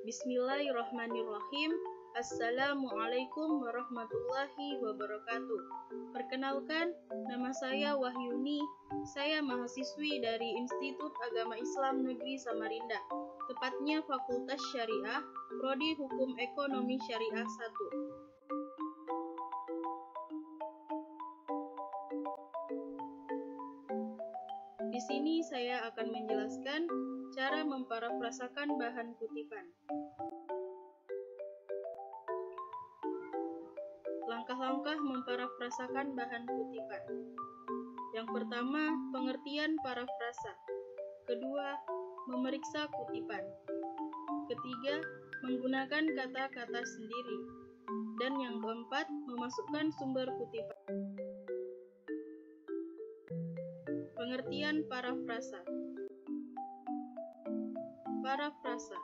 Bismillahirrahmanirrahim. Assalamualaikum warahmatullahi wabarakatuh. Perkenalkan, nama saya Wahyuni. Saya mahasiswi dari Institut Agama Islam Negeri Samarinda, tepatnya Fakultas Syariah, Prodi Hukum Ekonomi Syariah 1. Di sini saya akan menjelaskan cara memparafrasakan bahan kutipan. Langkah-langkah memparafrasakan bahan kutipan. Yang pertama, pengertian parafrasa. Kedua, memeriksa kutipan. Ketiga, menggunakan kata-kata sendiri. Dan yang keempat, memasukkan sumber kutipan. Pengertian parafrasa. Parafrasa.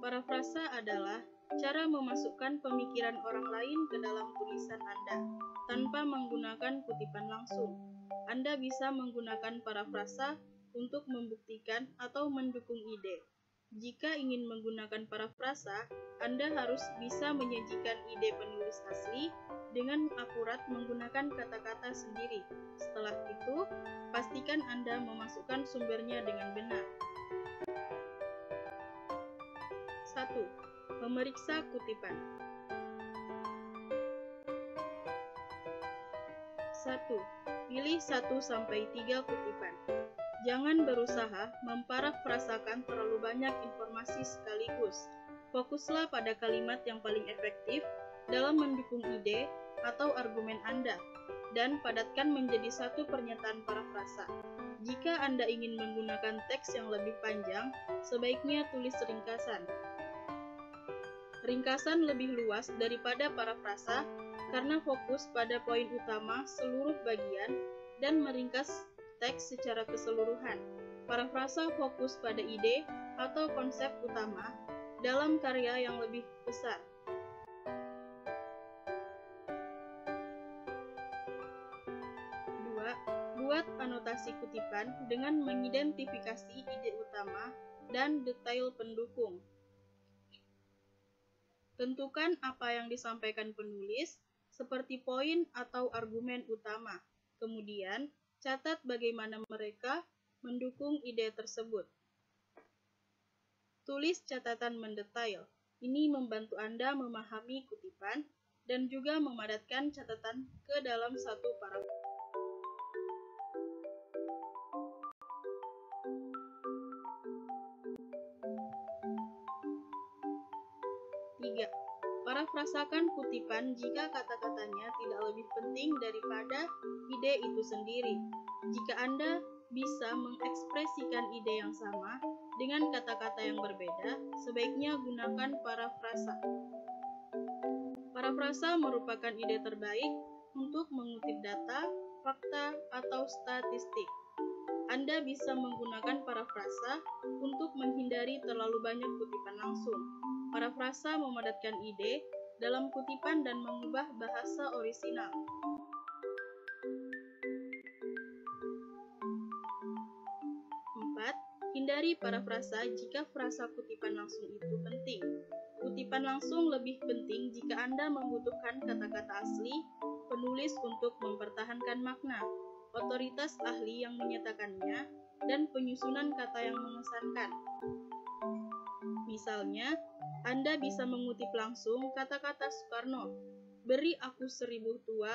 Parafrasa adalah cara memasukkan pemikiran orang lain ke dalam tulisan Anda, tanpa menggunakan kutipan langsung. Anda bisa menggunakan parafrasa untuk membuktikan atau mendukung ide. Jika ingin menggunakan parafrasa, Anda harus bisa menyajikan ide penulis asli dengan akurat menggunakan kata-kata sendiri. Setelah itu, pastikan Anda memasukkan sumbernya dengan benar. 1. Memeriksa kutipan. 1. Pilih 1-3 kutipan. Jangan berusaha memparafrasakan terlalu banyak informasi sekaligus. Fokuslah pada kalimat yang paling efektif dalam mendukung ide atau argumen Anda, dan padatkan menjadi satu pernyataan parafrasa. Jika Anda ingin menggunakan teks yang lebih panjang, sebaiknya tulis ringkasan. Ringkasan lebih luas daripada parafrasa karena fokus pada poin utama seluruh bagian dan meringkas teks secara keseluruhan. Parafrasa fokus pada ide atau konsep utama dalam karya yang lebih besar. 2. Buat anotasi kutipan dengan mengidentifikasi ide utama dan detail pendukung. Tentukan apa yang disampaikan penulis, seperti poin atau argumen utama. Kemudian, catat bagaimana mereka mendukung ide tersebut. Tulis catatan mendetail. Ini membantu Anda memahami kutipan dan juga memadatkan catatan ke dalam satu paragraf. 3. Parafrasakan kutipan jika kata-katanya tidak lebih penting daripada ide itu sendiri. Jika Anda bisa mengekspresikan ide yang sama dengan kata-kata yang berbeda, sebaiknya gunakan parafrasa. Parafrasa merupakan ide terbaik untuk mengutip data, fakta, atau statistik. Anda bisa menggunakan parafrasa untuk menghindari terlalu banyak kutipan langsung. Parafrasa memadatkan ide dalam kutipan dan mengubah bahasa orisinal. 4. Hindari parafrasa jika frasa kutipan langsung itu penting. Kutipan langsung lebih penting jika Anda membutuhkan kata-kata asli penulis untuk mempertahankan makna, otoritas ahli yang menyatakannya, dan penyusunan kata yang mengesankan. Misalnya, Anda bisa mengutip langsung kata-kata Soekarno, "Beri aku 1000 tua,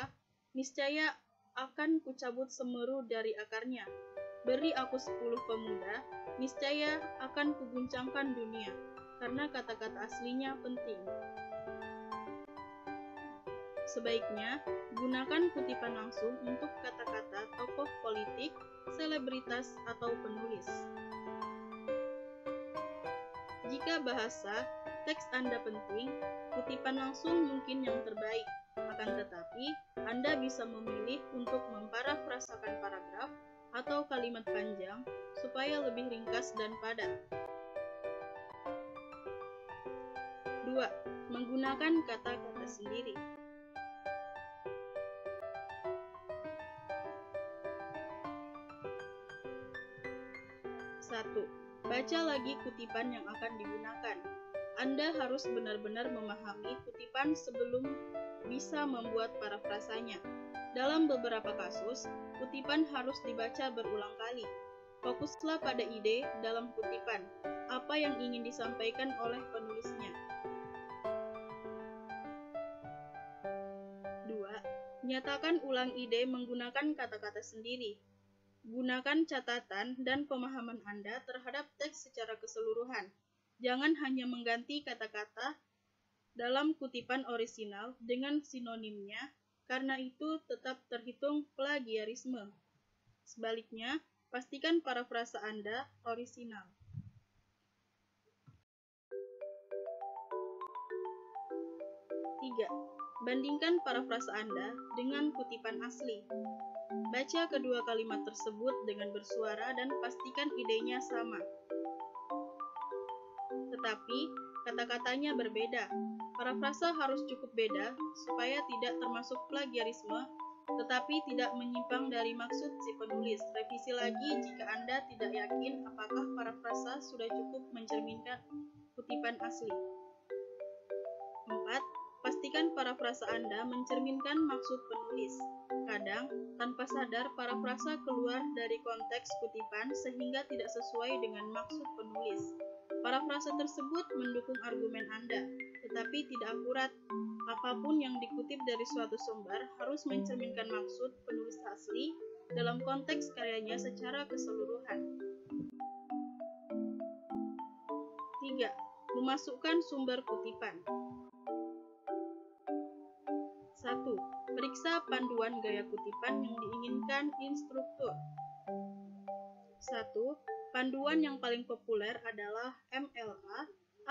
niscaya akan kucabut semeru dari akarnya. Beri aku 10 pemuda, niscaya akan kuguncangkan dunia," karena kata-kata aslinya penting. Sebaiknya, gunakan kutipan langsung untuk kata-kata tokoh politik, selebritas, atau penulis. Jika bahasa teks Anda penting, kutipan langsung mungkin yang terbaik. Akan tetapi, Anda bisa memilih untuk memparafrasakan paragraf atau kalimat panjang supaya lebih ringkas dan padat. 2. Menggunakan kata-kata sendiri. 1. Baca lagi kutipan yang akan digunakan. Anda harus benar-benar memahami kutipan sebelum bisa membuat parafrasanya. Dalam beberapa kasus, kutipan harus dibaca berulang kali. Fokuslah pada ide dalam kutipan, apa yang ingin disampaikan oleh penulisnya. 2. Nyatakan ulang ide menggunakan kata-kata sendiri. Gunakan catatan dan pemahaman Anda terhadap teks secara keseluruhan. Jangan hanya mengganti kata-kata dalam kutipan orisinal dengan sinonimnya, karena itu tetap terhitung plagiarisme. Sebaliknya, pastikan parafrasa Anda orisinal. 3. Bandingkan parafrasa Anda dengan kutipan asli. Baca kedua kalimat tersebut dengan bersuara dan pastikan idenya sama. Tetapi, kata-katanya berbeda. Parafrasa harus cukup beda supaya tidak termasuk plagiarisme, tetapi tidak menyimpang dari maksud si penulis. Revisi lagi jika Anda tidak yakin apakah parafrasa sudah cukup mencerminkan kutipan asli. 4. Pastikan parafrasa Anda mencerminkan maksud penulis. Kadang, tanpa sadar, parafrasa keluar dari konteks kutipan sehingga tidak sesuai dengan maksud penulis. Parafrasa tersebut mendukung argumen Anda, tetapi tidak akurat. Apapun yang dikutip dari suatu sumber harus mencerminkan maksud penulis asli dalam konteks karyanya secara keseluruhan. 3. Memasukkan sumber kutipan. 1. Periksa panduan gaya kutipan yang diinginkan instruktur. 1. Panduan yang paling populer adalah MLA,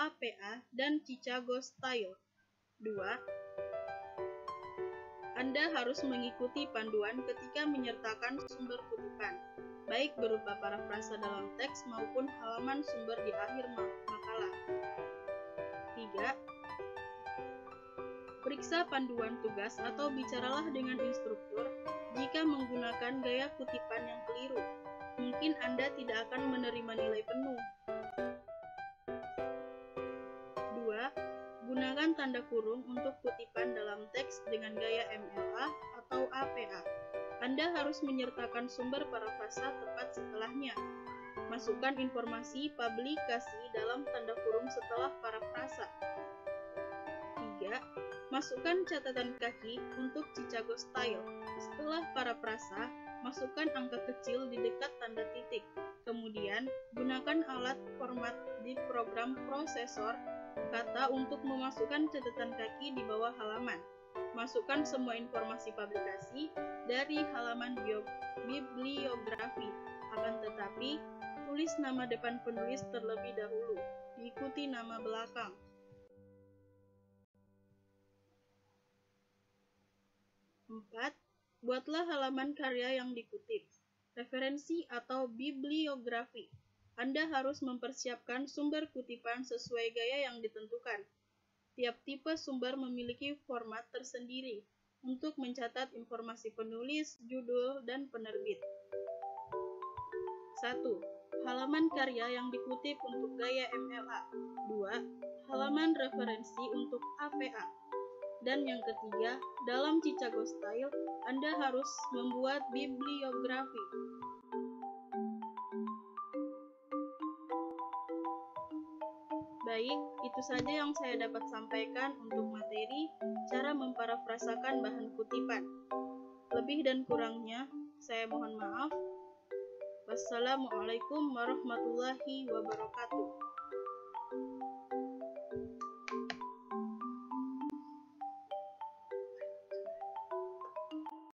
APA, dan Chicago Style. 2. Anda harus mengikuti panduan ketika menyertakan sumber kutipan, baik berupa parafrasa dalam teks maupun halaman sumber di akhir makalah. 3. Periksa panduan tugas atau bicaralah dengan instruktur jika menggunakan gaya kutipan yang keliru. Mungkin Anda tidak akan menerima nilai penuh. 2. Gunakan tanda kurung untuk kutipan dalam teks dengan gaya MLA atau APA. Anda harus menyertakan sumber parafrasa tepat setelahnya. Masukkan informasi publikasi dalam tanda kurung setelah parafrasa. 3. Masukkan catatan kaki untuk Chicago Style. Setelah parafrasa, masukkan angka kecil di dekat tanda titik. Kemudian, gunakan alat format di program prosesor kata untuk memasukkan catatan kaki di bawah halaman. Masukkan semua informasi publikasi dari halaman bibliografi. Akan tetapi, tulis nama depan penulis terlebih dahulu, diikuti nama belakang. 4. Buatlah halaman karya yang dikutip. Referensi atau bibliografi. Anda harus mempersiapkan sumber kutipan sesuai gaya yang ditentukan. Tiap tipe sumber memiliki format tersendiri untuk mencatat informasi penulis, judul, dan penerbit. 1. Halaman karya yang dikutip untuk gaya MLA. 2. Halaman referensi untuk APA. Dan yang ketiga, dalam Chicago Style, Anda harus membuat bibliografi. Baik, itu saja yang saya dapat sampaikan untuk materi cara memparafrasakan bahan kutipan. Lebih dan kurangnya, saya mohon maaf. Wassalamualaikum warahmatullahi wabarakatuh.